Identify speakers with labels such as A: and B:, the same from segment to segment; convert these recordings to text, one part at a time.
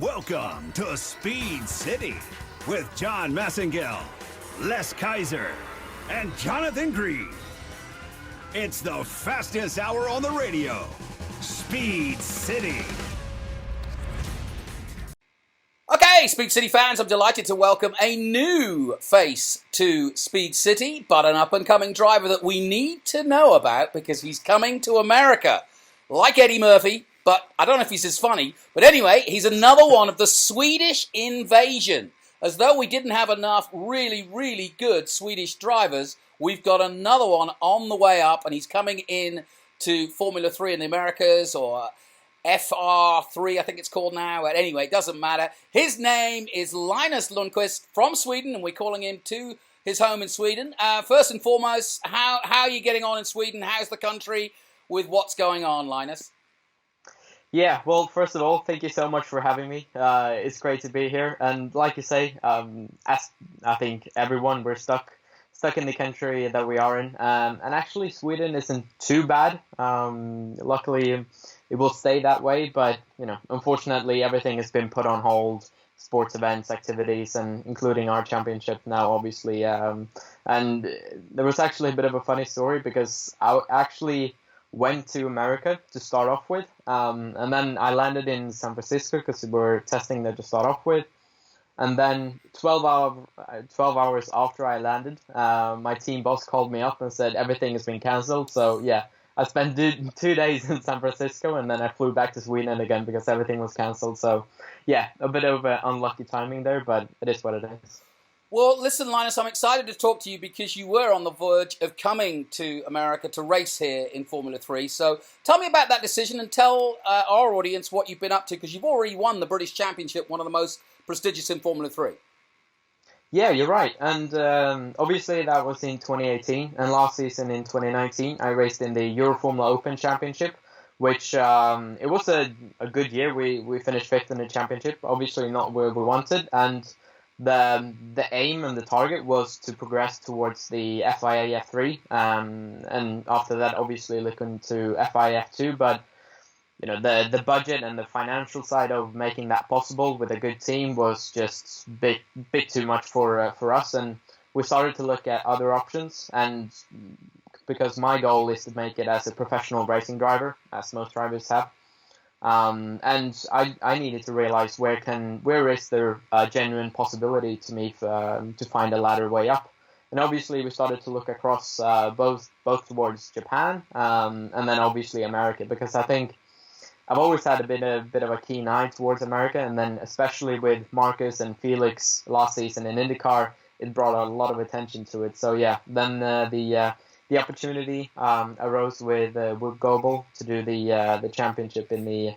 A: Welcome to Speed City with John Massengale, Les Kaiser, and Jonathan Green. It's the fastest hour on the radio. Speed City.
B: Okay, Speed City fans, I'm delighted to welcome a new face to Speed City, but an up-and-coming driver that we need to know about because he's coming to America. Like Eddie Murphy, but I don't know if he's as funny. But anyway, he's another one of the Swedish invasion. As though we didn't have enough really, really good Swedish drivers, we've got another one on the way up, and he's coming in to Formula 3 in the Americas, or FR3, I think it's called now. But anyway, it doesn't matter. His name is Linus Lundquist from Sweden, and we're calling him to his home in Sweden. First and foremost, how are you getting on in Sweden? How's the country with what's going on, Linus?
C: Yeah, well, first of all, thank you so much for having me. It's great to be here. And like you say, as I think everyone, we're stuck in the country that we are in. And actually, Sweden isn't too bad. Luckily, it will stay that way. But, unfortunately, everything has been put on hold. Sports events, activities, and including our championship now, obviously. And there was actually a bit of a funny story because I actually went to America to start off with, and then I landed in San Francisco because we were testing there to start off with, and then 12 hours after I landed, my team boss called me up and said everything has been cancelled. So yeah, I spent 2 days in San Francisco, and then I flew back to Sweden again because everything was cancelled. So yeah, a bit of unlucky timing there, but it is what it is.
B: Well, listen, Linus, I'm excited to talk to you because you were on the verge of coming to America to race here in Formula 3. So tell me about that decision and tell our audience what you've been up to, because you've already won the British Championship, one of the most prestigious in Formula 3.
C: Yeah, you're right. And obviously that was in 2018. And last season in 2019, I raced in the Euro Formula Open Championship, which it was a good year. We finished fifth in the championship, obviously not where we wanted. And the aim and the target was to progress towards the FIA F3, and after that, obviously looking to FIA F2. But the budget and the financial side of making that possible with a good team was just bit too much for us, and we started to look at other options. And because my goal is to make it as a professional racing driver, as most drivers have. And I needed to realize where is there a genuine possibility to me to find a ladder way up. And obviously we started to look across both towards Japan and then obviously America, because I think I've always had a bit of a keen eye towards America, and then especially with Marcus and Felix last season in IndyCar, it brought a lot of attention to it. So yeah, then the opportunity arose with Global to do the championship in the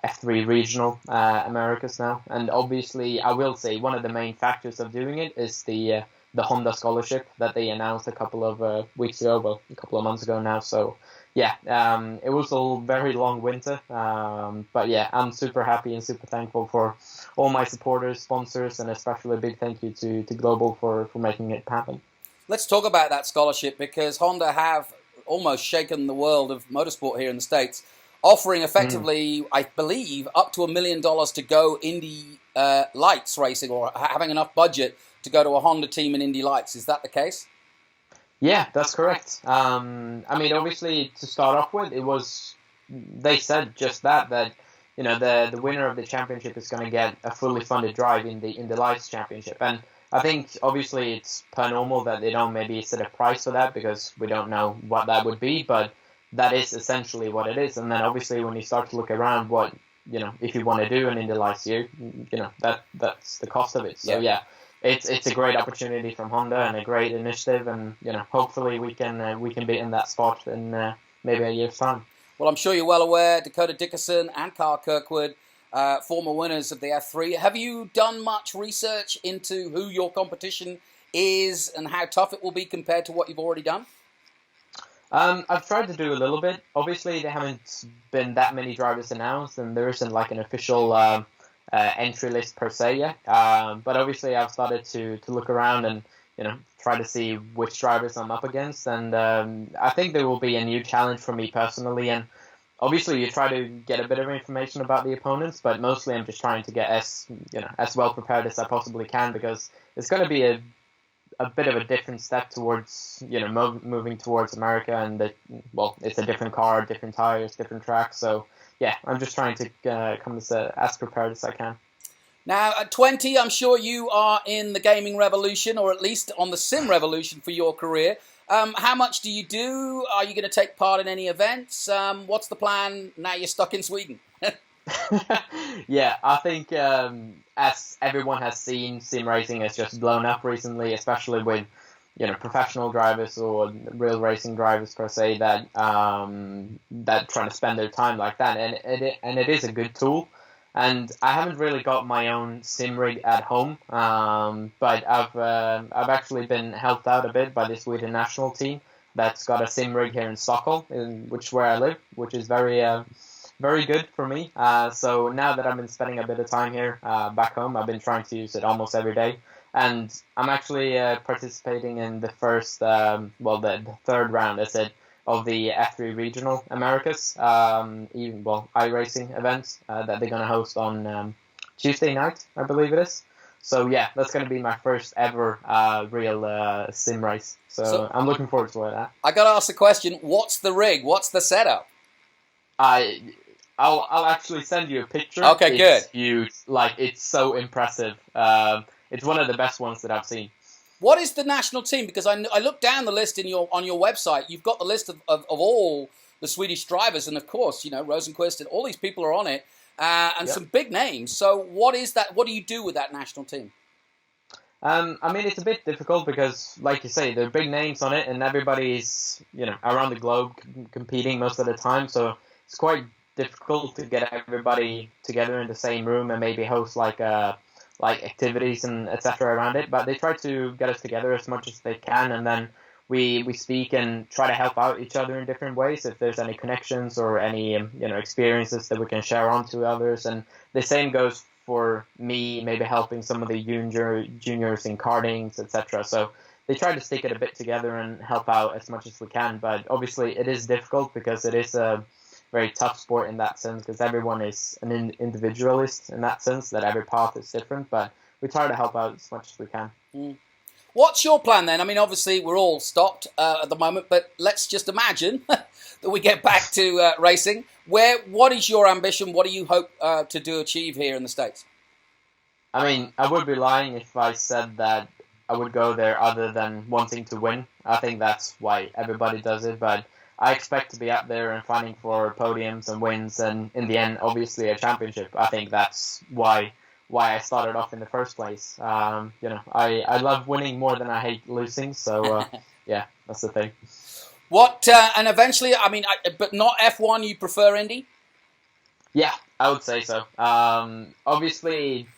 C: F3 regional Americas now. And obviously, I will say one of the main factors of doing it is the Honda scholarship that they announced a couple of months ago now. So yeah, it was a very long winter. But yeah, I'm super happy and super thankful for all my supporters, sponsors, and especially a big thank you to Global for making it happen.
B: Let's talk about that scholarship, because Honda have almost shaken the world of motorsport here in the States, offering effectively, I believe, up to $1 million to go Indy Lights racing, or having enough budget to go to a Honda team in Indy Lights. Is that the case?
C: Yeah, that's correct. Obviously, to start off with, they said just that the winner of the championship is going to get a fully funded drive in the Lights championship. And I think obviously it's per normal that they don't maybe set a price for that, because we don't know what that would be, but that is essentially what it is. And then obviously when you start to look around what, if you want to do an Indy Lights year, that's the cost of it. So yeah, it's a great opportunity from Honda and a great initiative, and hopefully we can be in that spot in maybe a year's time.
B: Well, I'm sure you're well aware, Dakota Dickerson and Carl Kirkwood, former winners of the F3. Have you done much research into who your competition is and how tough it will be compared to what you've already done?
C: I've tried to do a little bit. Obviously, there haven't been that many drivers announced, and there isn't like an official entry list per se yet. But obviously, I've started to look around and try to see which drivers I'm up against, and I think there will be a new challenge for me personally. And obviously you try to get a bit of information about the opponents, but mostly I'm just trying to get as well prepared as I possibly can, because it's going to be a bit of a different step towards moving towards America, and it's a different car, different tires, different tracks. So yeah, I'm just trying to come as prepared as I can.
B: Now, at 20, I'm sure you are in the gaming revolution, or at least on the sim revolution for your career. How much do you do? Are you going to take part in any events? What's the plan now you're stuck in Sweden?
C: Yeah, I think as everyone has seen, sim racing has just blown up recently, especially with professional drivers or real racing drivers per se that trying to spend their time like that, and it is a good tool. And I haven't really got my own sim rig at home, but I've actually been helped out a bit by the Sweden national team that's got a sim rig here in Stockholm, where I live, which is very good for me. So now that I've been spending a bit of time here back home, I've been trying to use it almost every day. And I'm actually participating in the first, the third round, as it, of the F3 Regional Americas, iRacing events that they're going to host on Tuesday night, I believe it is. So yeah, that's going to be my first ever real sim race. So I'm looking forward to that.
B: I got to ask the question, what's the rig? What's the setup?
C: I'll actually send you a picture.
B: Okay,
C: it's
B: good.
C: Huge. It's so impressive. It's one of the best ones that I've seen.
B: What is the national team? Because I looked down the list on your website. You've got the list of all the Swedish drivers, and of course, Rosenquist and all these people are on it, and some big names. So what is that? What do you do with that national team?
C: I mean, it's a bit difficult because, like you say, there are big names on it, and everybody's around the globe competing most of the time. So it's quite difficult to get everybody together in the same room and maybe host like activities and etc. around it, but they try to get us together as much as they can, and then we speak and try to help out each other in different ways if there's any connections or any experiences that we can share on to others. And the same goes for me, maybe helping some of the juniors in kartings, etc. So they try to stick it a bit together and help out as much as we can, but obviously it is difficult because it is a very tough sport in that sense, because everyone is an individualist in that sense, that every path is different, but we try to help out as much as we can.
B: What's your plan then? I mean, obviously we're all stopped at the moment, but let's just imagine that we get back to racing. What is your ambition? What do you hope to achieve here in the States?
C: I mean, I would be lying if I said that I would go there other than wanting to win. I think that's why everybody does it, but I expect to be up there and fighting for podiums and wins, and in the end, obviously, a championship. I think that's why I started off in the first place. I love winning more than I hate losing, so yeah, that's the thing.
B: And eventually, I mean, but not F1, you prefer Indy?
C: Yeah, I would say so. Obviously,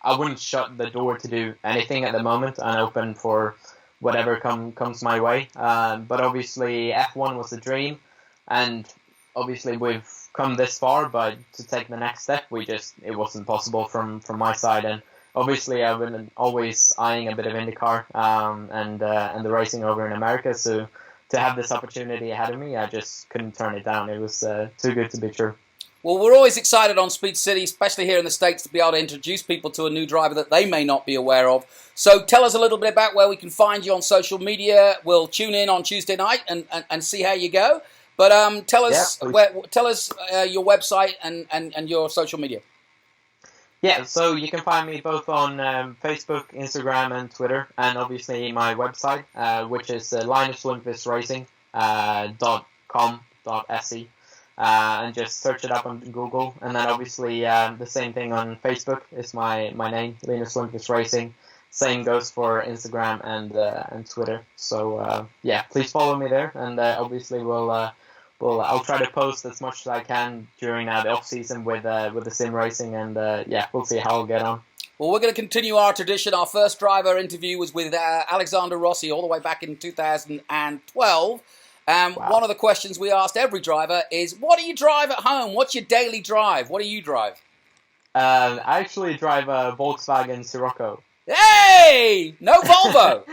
C: I wouldn't shut the door to do anything at the moment. I'm open for whatever comes my way. But obviously F1 was a dream, and obviously we've come this far, but to take the next step, it wasn't possible from my side. And obviously I've been always eyeing a bit of IndyCar and the racing over in America. So to have this opportunity ahead of me, I just couldn't turn it down. It was too good to be true.
B: Well, we're always excited on Speed City, especially here in the States, to be able to introduce people to a new driver that they may not be aware of. So tell us a little bit about where we can find you on social media. We'll tune in on Tuesday night and see how you go. But tell us your website and your social media.
C: Yeah, so you can find me both on Facebook, Instagram, and Twitter, and obviously my website, which is linuslundquistracing.com.se. And just search it up on Google, and then obviously the same thing on Facebook is my name, Linus Lundquist Racing. Same goes for Instagram and Twitter. So yeah, please follow me there, and obviously I'll try to post as much as I can during the off season with the sim racing, and yeah, we'll see how I'll get on.
B: Well, we're going to continue our tradition. Our first driver interview was with Alexander Rossi all the way back in 2012. Wow. One of the questions we asked every driver is, what do you drive at home? What's your daily drive? What do you drive?
C: I actually drive a Volkswagen Sirocco.
B: Hey! No Volvo!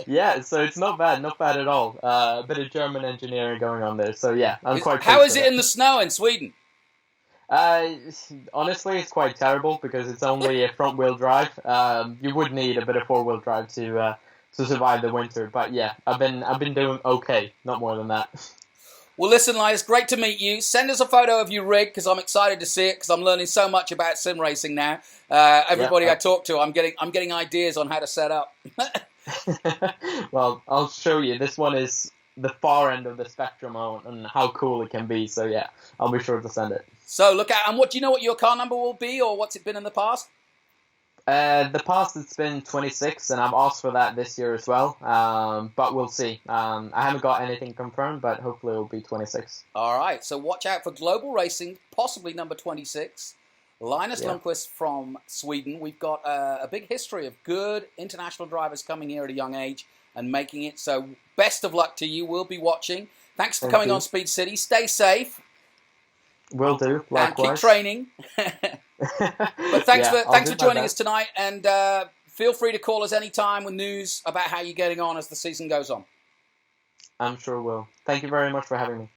C: Yeah, so it's not bad at all. A bit of German engineering going on there. So yeah, I'm quite.
B: How is
C: pleased
B: it in the snow in Sweden?
C: Uh, Honestly, it's quite terrible because it's only a front-wheel drive. You would need a bit of four-wheel drive to survive the winter. But yeah, I've been doing okay, not more than that.
B: Well, listen, Linus, great to meet you. Send us a photo of your rig because I'm excited to see it because I'm learning so much about sim racing now. Everybody I talk to, I'm getting ideas on how to set up.
C: Well, I'll show you. This one is the far end of the spectrum on how cool it can be. So yeah, I'll be sure to send it.
B: So look at, and what do you know what your car number will be or what's it been in the past?
C: The past it's been 26, and I've asked for that this year as well. But we'll see. I haven't got anything confirmed, but hopefully it'll be 26.
B: All right, so watch out for Global Racing, possibly number 26. Linus Lundquist from Sweden. We've got a big history of good international drivers coming here at a young age and making it. So best of luck to you. We'll be watching. Thanks for coming on Speed City. Stay safe.
C: Will do. Likewise.
B: And keep training. But thanks for joining us tonight. And feel free to call us anytime with news about how you're getting on as the season goes on.
C: I'm sure will. Thank you very much for having me.